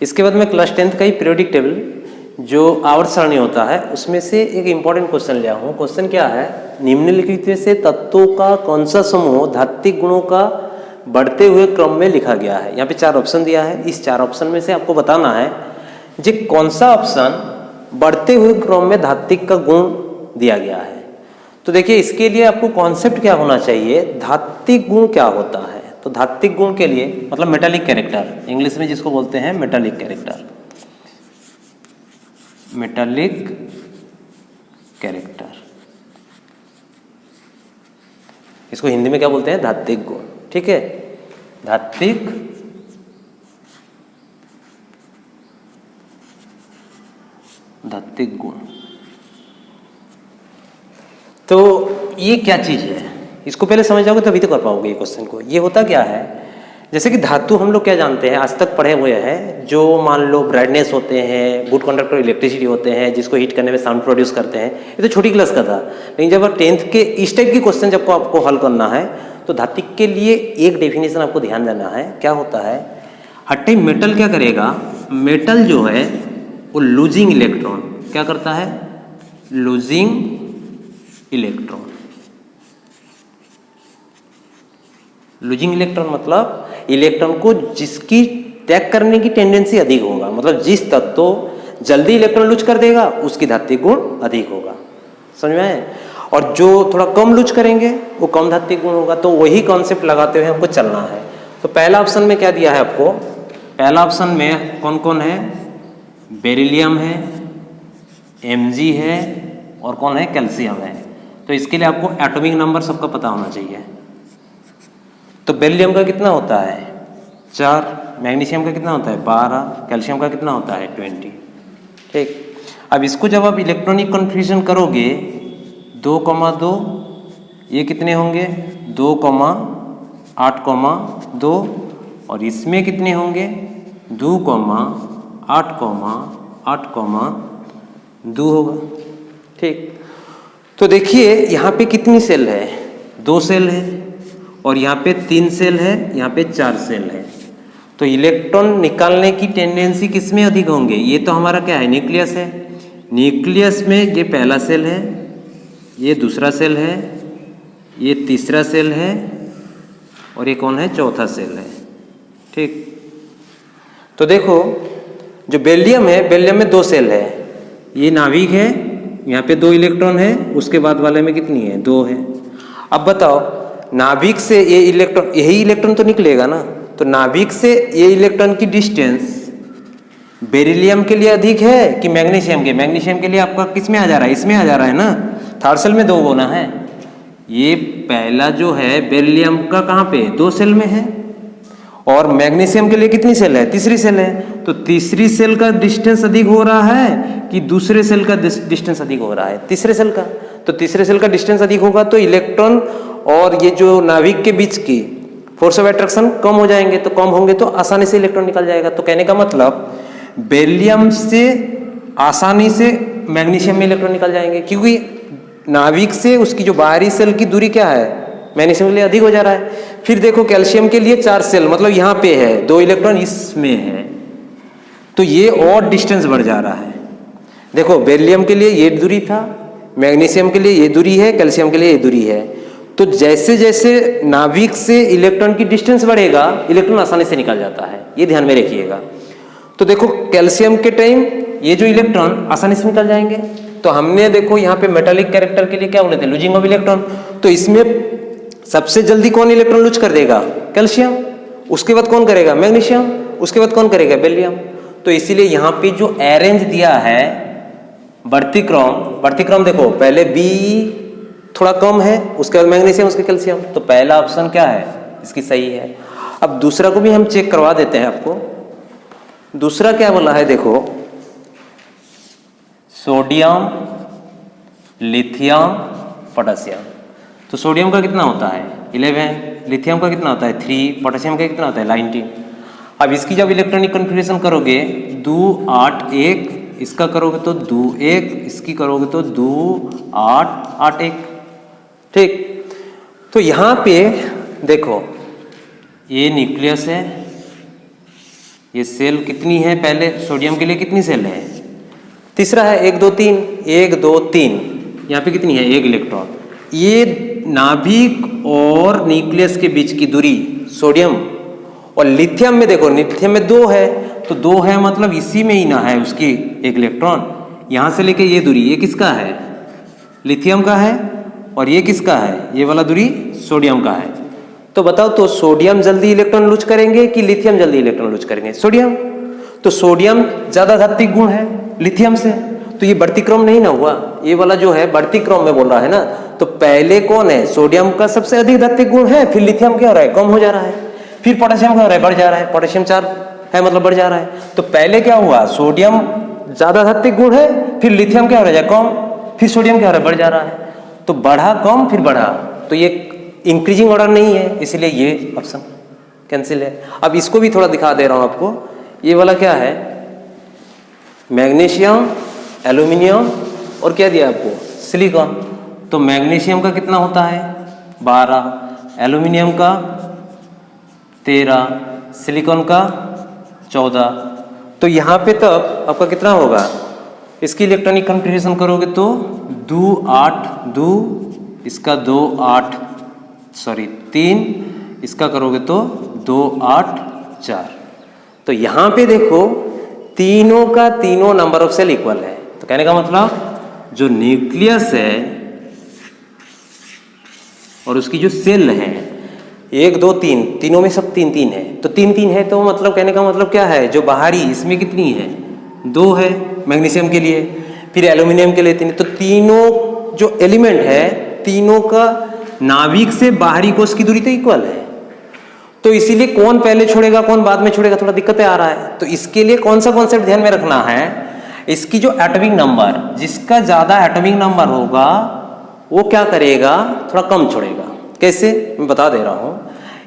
इसके बाद में क्लास 10th का ही पीरियोडिक टेबल जो आवर्त सारणी होता है उसमें से एक इंपॉर्टेंट क्वेश्चन लिया हूँ। क्वेश्चन क्या है, निम्नलिखित से तत्वों का कौन सा समूह धात्विक गुणों का बढ़ते हुए क्रम में लिखा गया है। यहाँ पे 4 ऑप्शन दिया है, इस 4 ऑप्शन में से आपको बताना है जी कौन सा ऑप्शन बढ़ते हुए क्रम में धात्विक का गुण दिया गया है। तो देखिए इसके लिए आपको कॉन्सेप्ट क्या होना चाहिए, धात्विक गुण क्या होता है। तो धात्विक गुण के लिए मतलब मेटालिक कैरेक्टर, इंग्लिश में जिसको बोलते हैं मेटालिक कैरेक्टर, मेटालिक कैरेक्टर, इसको हिंदी में क्या बोलते हैं, धात्विक गुण। ठीक है, धात्विक गुण। तो ये क्या चीज है, इसको पहले समझ जाओगे तभी तो कर पाओगे ये क्वेश्चन को। ये होता क्या है, जैसे कि धातु हम लोग क्या जानते हैं, आज तक पढ़े हुए हैं, जो मान लो ब्राइटनेस होते हैं, गुड कंडक्टर इलेक्ट्रिसिटी होते हैं, जिसको हीट करने में साउंड प्रोड्यूस करते हैं, ये तो छोटी क्लास का था। लेकिन जब 10th के इस टाइप की क्वेश्चन जब आपको हल करना है तो धात्विक के लिए एक डेफिनेशन आपको ध्यान देना है। क्या होता है, हर टाइम मेटल क्या करेगा, मेटल जो है वो लूजिंग इलेक्ट्रॉन क्या करता है, लूजिंग इलेक्ट्रॉन। लूजिंग इलेक्ट्रॉन मतलब इलेक्ट्रॉन को जिसकी त्याग करने की टेंडेंसी अधिक होगा, मतलब जिस तत्व जल्दी इलेक्ट्रॉन लूज कर देगा उसकी धात्विक गुण अधिक होगा। समझ में आए। और जो थोड़ा कम लूज करेंगे वो कम धात्विक गुण होगा। तो वही कॉन्सेप्ट लगाते हुए हमको चलना है। तो पहला ऑप्शन में क्या दिया है आपको, पहला ऑप्शन में कौन कौन है, बेरिलियम है, Mg है और कौन है, कैल्शियम है। तो इसके लिए आपको एटॉमिक नंबर सबका पता होना चाहिए। तो बेरिलियम का कितना होता है 4, मैग्नीशियम का कितना होता है 12, कैल्शियम का कितना होता है 20। ठीक, अब इसको जब आप इलेक्ट्रॉनिक कन्फ्यूजन करोगे 2,2 ये कितने होंगे 2,8,2 और इसमें कितने होंगे 2,8,8,2 होगा। ठीक, तो देखिए यहाँ पे कितनी सेल है, 2 सेल है और यहाँ पे 3 सेल है, यहाँ पे 4 सेल है। तो इलेक्ट्रॉन निकालने की टेंडेंसी किसमें अधिक होंगे, ये तो हमारा क्या है, न्यूक्लियस है। न्यूक्लियस में ये पहला सेल है, ये दूसरा सेल है, ये तीसरा सेल है और ये कौन है, चौथा सेल है। ठीक, तो देखो जो बेरिलियम है, बेरिलियम में 2 सेल है, ये नाभिक है, यहाँ पे 2 इलेक्ट्रॉन है, उसके बाद वाले में कितनी है 2 है। अब बताओ नाभिक से ये इलेक्ट्रॉन, यही इलेक्ट्रॉन तो निकलेगा ना, तो नाभिक से ये इलेक्ट्रॉन की डिस्टेंस बेरिलियम के लिए अधिक है कि मैग्नीशियम के, मैग्नीशियम के लिए आपका किस में आ जा रहा है, इसमें आ जा रहा है ना, थर्ड सेल में 2 होना है। ये पहला जो है बेरिलियम का कहाँ पे 2 सेल में है और मैग्नीशियम के लिए कितनी सेल है, तीसरी सेल है। तो तीसरी सेल का डिस्टेंस अधिक हो रहा है कि दूसरे सेल का डिस्टेंस अधिक हो रहा है, तीसरे सेल का। तो तीसरे सेल का डिस्टेंस अधिक होगा तो इलेक्ट्रॉन और ये जो नाभिक के बीच की फोर्स ऑफ अट्रैक्शन कम हो जाएंगे, तो कम होंगे तो आसानी से इलेक्ट्रॉन निकल जाएगा। तो कहने का मतलब बेरिलियम से आसानी से मैग्नीशियम में इलेक्ट्रॉन निकल जाएंगे, क्योंकि नाभिक से उसकी जो बाहरी सेल की दूरी क्या है, मैग्नीशियम के लिए अधिक हो जा रहा है। फिर देखो कैल्शियम के लिए 4 सेल, मतलब यहाँ पे है 2 इलेक्ट्रॉन इसमें है, तो ये और डिस्टेंस बढ़ जा रहा है। देखो बेरिलियम के लिए ये दूरी था, मैग्नीशियम के लिए ये दूरी है, कैल्शियम के लिए ये दूरी है। तो जैसे जैसे नाभिक से इलेक्ट्रॉन की डिस्टेंस बढ़ेगा इलेक्ट्रॉन आसानी से निकल जाता है, ये ध्यान में रखिएगा। तो देखो कैल्शियम के टाइम ये जो इलेक्ट्रॉन आसानी से निकल जाएंगे। तो हमने देखो यहाँ पे मेटालिक कैरेक्टर के लिए क्या बोले थे, लूजिंग ऑफ इलेक्ट्रॉन। तो इसमें सबसे जल्दी कौन इलेक्ट्रॉन लूज कर देगा, कैल्शियम, उसके बाद कौन करेगा, मैग्नीशियम, उसके बाद कौन करेगा, बेरिलियम। तो इसीलिए यहाँ पे जो अरेंज दिया है बढ़ती क्रम देखो पहले बी थोड़ा कम है, उसके बाद मैग्नीशियम, उसके कैल्शियम। तो पहला ऑप्शन क्या है इसकी सही है। अब दूसरा को भी हम चेक करवा देते हैं आपको। दूसरा क्या बोला है, देखो सोडियम, लिथियम, पोटेशियम। तो सोडियम का कितना होता है 11, लिथियम का कितना होता है 3, पोटेशियम का कितना होता है 19। अब इसकी जब इलेक्ट्रॉनिक कन्फिग्रेशन करोगे 2, 8, 1, इसका करोगे तो 2, 1, इसकी करोगे तो 2, 8, 8, 1। ठीक, तो यहाँ पे देखो ये न्यूक्लियस है, ये सेल कितनी है, पहले सोडियम के लिए कितनी सेल है, तीसरा है 1 2 3, 1 2 3, यहाँ पे कितनी है, 1 इलेक्ट्रॉन। ये नाभिक और न्यूक्लियस के बीच की दूरी सोडियम और लिथियम में देखो, लिथियम में 2 है, तो 2 है मतलब इसी में ही ना है उसकी 1 इलेक्ट्रॉन। यहाँ से लेके ये दूरी, ये किसका है, लिथियम का है, और ये किसका है, ये वाला दूरी सोडियम का है। तो बताओ, तो सोडियम जल्दी इलेक्ट्रॉन लूज करेंगे कि लिथियम जल्दी इलेक्ट्रॉन लूज करेंगे, सोडियम। तो सोडियम ज्यादा धात्विक गुण है लिथियम से, तो ये बढ़ती क्रम नहीं ना हुआ, ये वाला जो है बढ़ती क्रम में बोल रहा है ना। तो पहले कौन है, सोडियम का सबसे अधिक धात्विक गुण है, फिर लिथियम क्या हो रहा है, कम हो जा रहा है, फिर पोटेशियम क्या हो रहा है, बढ़ जा रहा है, पोटेशियम 4 है मतलब बढ़ जा रहा है। तो पहले क्या हुआ, सोडियम ज्यादा धात्विक गुण है, फिर लिथियम क्या हो रहा है, कम, फिर सोडियम क्या हो रहा है, बढ़ जा रहा है। तो बढ़ा कम फिर बढ़ा, तो ये इंक्रीजिंग ऑर्डर नहीं है, इसलिए ये ऑप्शन कैंसिल है। अब इसको भी थोड़ा दिखा दे रहा हूं आपको। ये वाला क्या है, मैग्नीशियम, एल्यूमिनियम और क्या दिया आपको, सिलिकॉन। तो मैग्नीशियम का कितना होता है, 12, एल्यूमिनियम का 13, सिलिकॉन का 14। तो यहाँ पे तब आपका कितना होगा, इसकी इलेक्ट्रॉनिक कन्फिग्रेशन करोगे तो 2 8 2, इसका 2 8 3, इसका करोगे तो 2 8 4। तो यहाँ पे देखो तीनों का तीनों नंबर ऑफ सेल इक्वल है। तो कहने का मतलब जो न्यूक्लियस है और उसकी जो सेल है 1 2 3, तीनों में सब 3 3 है। तो 3 3 है, तो मतलब कहने का मतलब क्या है, जो बाहरी इसमें कितनी है, 2 है मैग्नीशियम के लिए, फिर एल्यूमिनियम के लिए 3। तो तीनों जो एलिमेंट है तीनों का नाभिक से बाहरी कोश की दूरी तो इक्वल है। तो इसीलिए कौन पहले छोड़ेगा कौन बाद में छोड़ेगा, थोड़ा दिक्कतें आ रहा है। तो इसके लिए कौन सा कॉन्सेप्ट ध्यान में रखना है, इसकी जो एटॉमिक नंबर, जिसका ज्यादा एटॉमिक नंबर होगा वो क्या करेगा, थोड़ा कम छोड़ेगा। कैसे, मैं बता दे रहा हूं।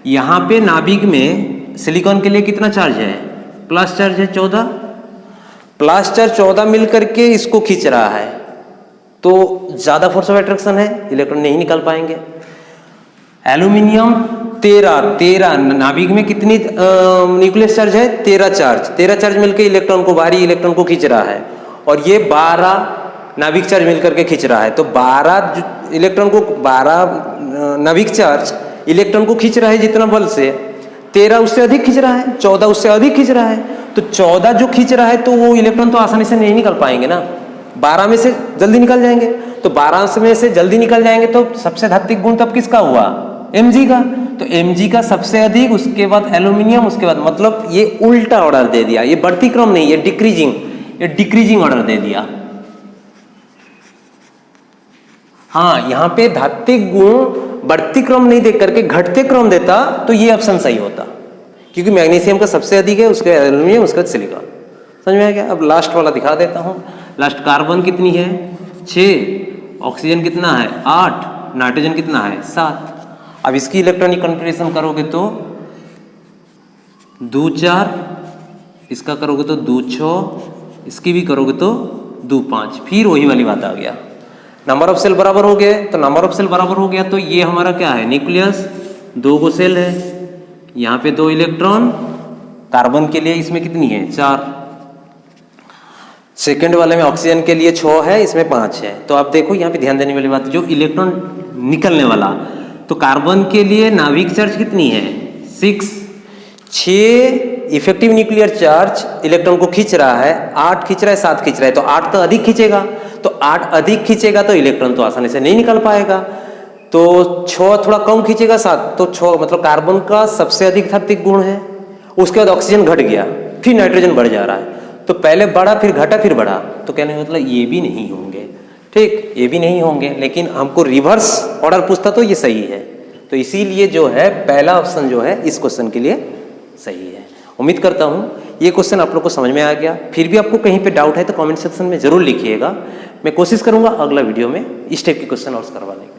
यहाँ पे नाभिक में सिलिकॉन के लिए कितना चार्ज है, प्लस चार्ज है 14, प्लस चार्ज 14 मिल करके इसको खींच रहा है, तो ज्यादा फोर्स ऑफ अट्रैक्शन है, इलेक्ट्रॉन नहीं निकल पाएंगे। एल्यूमिनियम 13 नाभिक में कितनी न्यूक्लियस चार्ज है, 13 चार्ज मिलकर इलेक्ट्रॉन को, बाहरी इलेक्ट्रॉन को खींच रहा है, और ये 12 नाभिक चार्ज मिलकर के खींच रहा है। तो 12 इलेक्ट्रॉन को, 12 नाभिक चार्ज इलेक्ट्रॉन को खींच रहा है जितना बल से, 13 उससे अधिक खींच रहा है, 14 उससे अधिक खींच रहा है। तो 14 जो खींच रहा है तो वो इलेक्ट्रॉन तो आसानी से नहीं निकल पाएंगे ना, 12 में से जल्दी निकल जाएंगे। तो 12 में से जल्दी निकल जाएंगे तो सबसे धात्विक गुण तब किसका हुआ, Mg का। तो Mg का सबसे अधिक, उसके बाद एल्यूमिनियम, उसके बाद, मतलब ये उल्टा ऑर्डर दे दिया, ये बढ़ती क्रम नहीं, ये डिक्रीजिंग ऑर्डर दे दिया। हाँ, यहाँ पे धात्विक गुण बढ़ती क्रम नहीं देख करके घटते क्रम देता तो ये ऑप्शन सही होता, क्योंकि मैग्नीशियम का सबसे अधिक है, उसके एल्यूमिनियम, उसका सिलिकॉन। समझ में आ गया। अब लास्ट वाला दिखा देता हूं। लास्ट कार्बन कितनी है, 6, ऑक्सीजन कितना है, 8, नाइट्रोजन कितना है, 7। अब इसकी इलेक्ट्रॉनिक कन्फिग्रेशन करोगे तो 2 4, इसका करोगे तो 2 6, इसकी भी करोगे तो 2 5। फिर वही वाली बात आ गया, नंबर ऑफ सेल बराबर हो गए। तो नंबर ऑफ सेल बराबर हो गया तो ये हमारा क्या है, न्यूक्लियस, 2 गो सेल है, यहाँ पे 2 इलेक्ट्रॉन, कार्बन के लिए इसमें कितनी है, 4, सेकेंड वाले में ऑक्सीजन के लिए 6 है, इसमें 5 है। तो आप देखो यहाँ पे ध्यान देने वाली बात, जो इलेक्ट्रॉन निकलने वाला, तो कार्बन के लिए नाभिक चार्ज कितनी है, 6 इफेक्टिव न्यूक्लियर चार्ज इलेक्ट्रॉन को खींच रहा है, 8 खींच रहा है, 7 खींच रहा है, तो 8 तो अधिक खींचेगा, तो 8 अधिक खींचेगा तो इलेक्ट्रॉन तो आसानी से नहीं निकल पाएगा। तो 6 थोड़ा कम खींचेगा, 7, तो 6 मतलब कार्बन का सबसे अधिक धात्विक गुण है। उसके बाद ऑक्सीजन घट गया, फिर नाइट्रोजन बढ़ जा रहा है, तो पहले बढ़ा फिर घटा फिर बढ़ा, तो कहने का मतलब ये भी नहीं होंगे, ठीक, ये भी नहीं होंगे। लेकिन हमको रिवर्स ऑर्डर पूछता तो ये सही है, तो इसीलिए जो है पहला ऑप्शन जो है इस क्वेश्चन के लिए सही है। उम्मीद करता हूँ ये क्वेश्चन आप लोग को समझ में आ गया। फिर भी आपको कहीं पे डाउट है तो कमेंट सेक्शन में जरूर लिखिएगा, मैं कोशिश करूँगा अगला वीडियो में इस टाइप के क्वेश्चन और करवाने की।